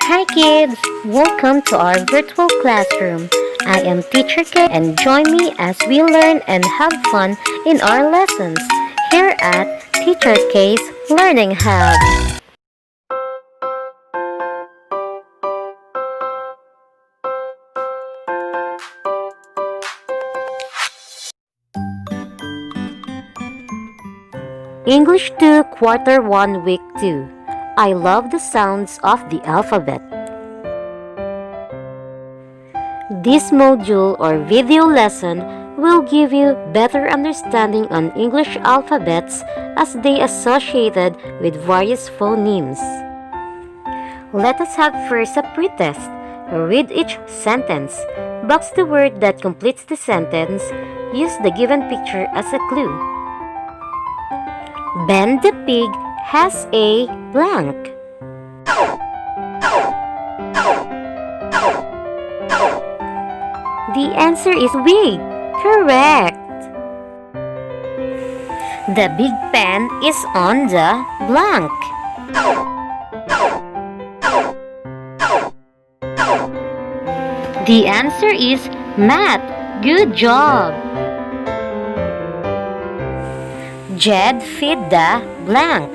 Hi kids! Welcome to our virtual classroom. I am Teacher K and join me as we learn and have fun in our lessons here at Teacher K's Learning Hub. English 2 Quarter 1 Week 2. I love the sounds of the alphabet. This module or video lesson will give you better understanding on English alphabets as they associated with various phonemes. Let us have first a pretest. Read each sentence. Box the word that completes the sentence. Use the given picture as a clue. Ben the pig has a blank. The answer is wig. Correct. The big pen is on the blank. The answer is math. Good job. Jed feed the blank.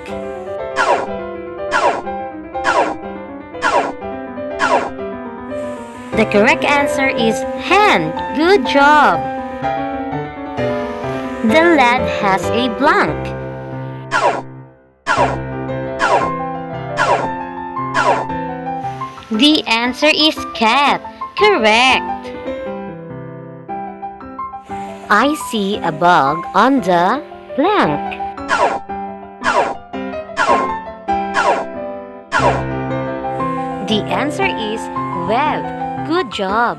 The correct answer is hen. Good job. The lad has a blank. The answer is cat. Correct. I see a bug on the blank. The answer is web. Good job.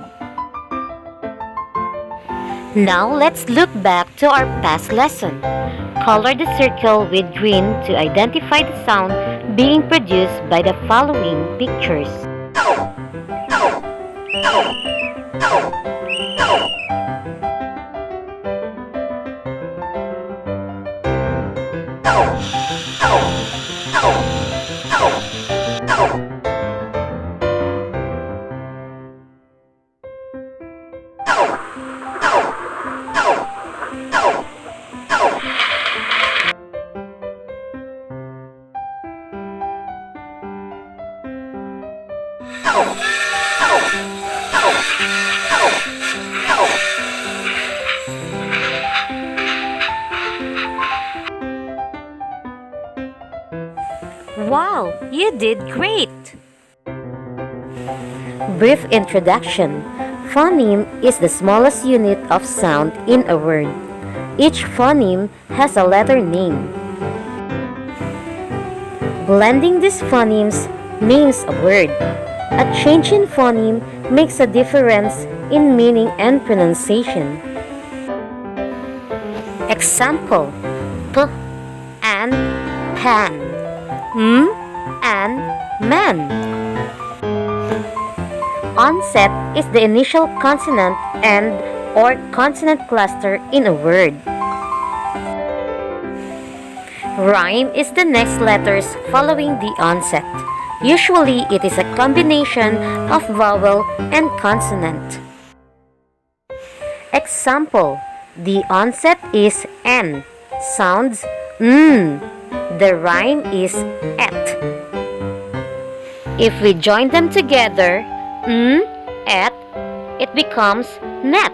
Now let's look back to our past lesson. Color the circle with green to identify the sound being produced by the following pictures. Wow, you did great! Brief introduction. Phoneme is the smallest unit of sound in a word. Each phoneme has a letter name. Blending these phonemes means a word. A change in phoneme makes a difference in meaning and pronunciation. Example: p and pan, m and man. Onset is the initial consonant and or consonant cluster in a word. Rhyme is the next letters following the onset. Usually, it is a combination of vowel and consonant. Example: the onset is N, sounds n. The rhyme is et. If we join them together, n, et, it becomes net.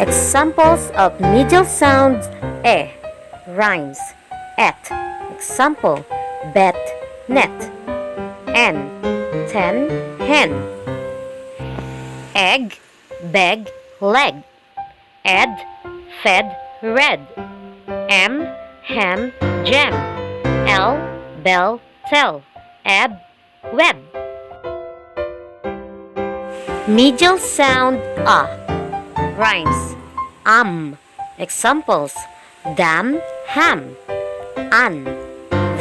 Examples of medial sounds: e, rhymes, et. Example: bet, net, n, ten, hen. Egg, beg, leg, ed, fed, red, m, ham, jam, l, bell, tell, ebb, web. Medial sound a, rhymes, Examples: dam, ham, an,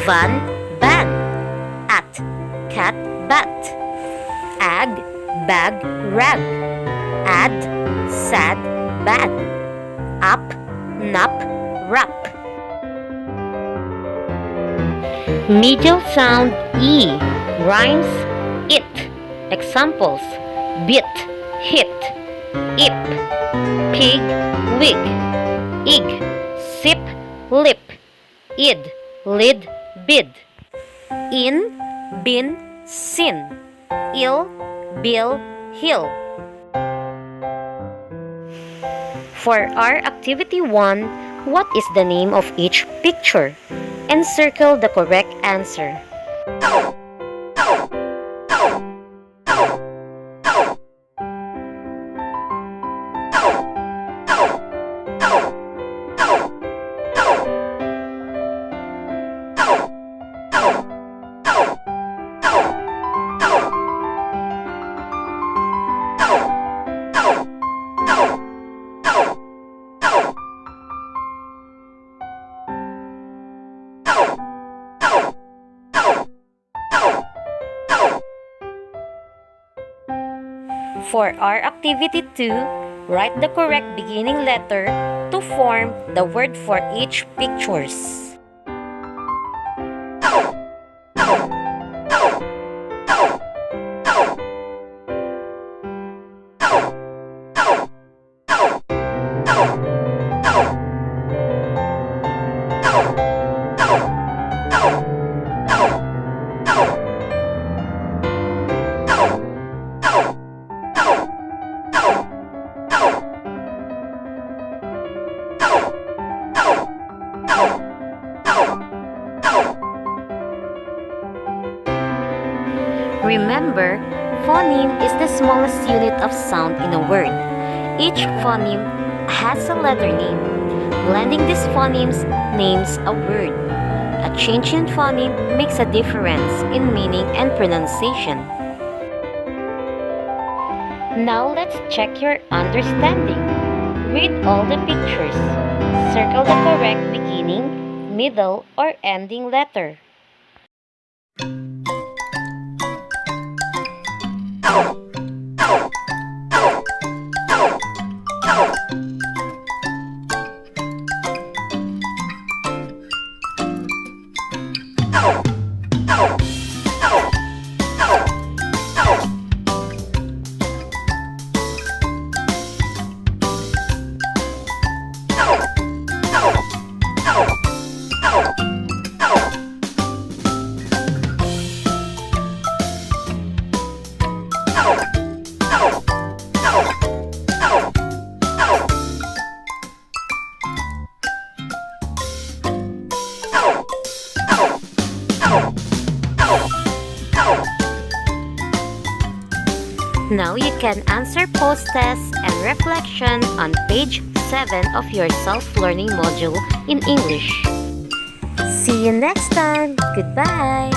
van, ban, at, cat, bat, ag, bag, rag, ad, sad, bad, up, nap, rap. Middle sound E. Rhymes it. Examples: bit, hit, ip, pig, wig, ig, sip, lip, id, lid, bid. In, bin, sin, ill, bill, hill. For our activity 1, what is the name of each picture? Encircle the correct answer. For our activity 2, write the correct beginning letter to form the word for each pictures. Remember, phoneme is the smallest unit of sound in a word. Each phoneme has a letter name. Blending these phonemes names a word. A change in phoneme makes a difference in meaning and pronunciation. Now let's check your understanding. Read all the pictures. Circle the correct beginning, middle, or ending letter. Now you can answer post-test and reflection on page 7 of your self-learning module in English. See you next time. Goodbye.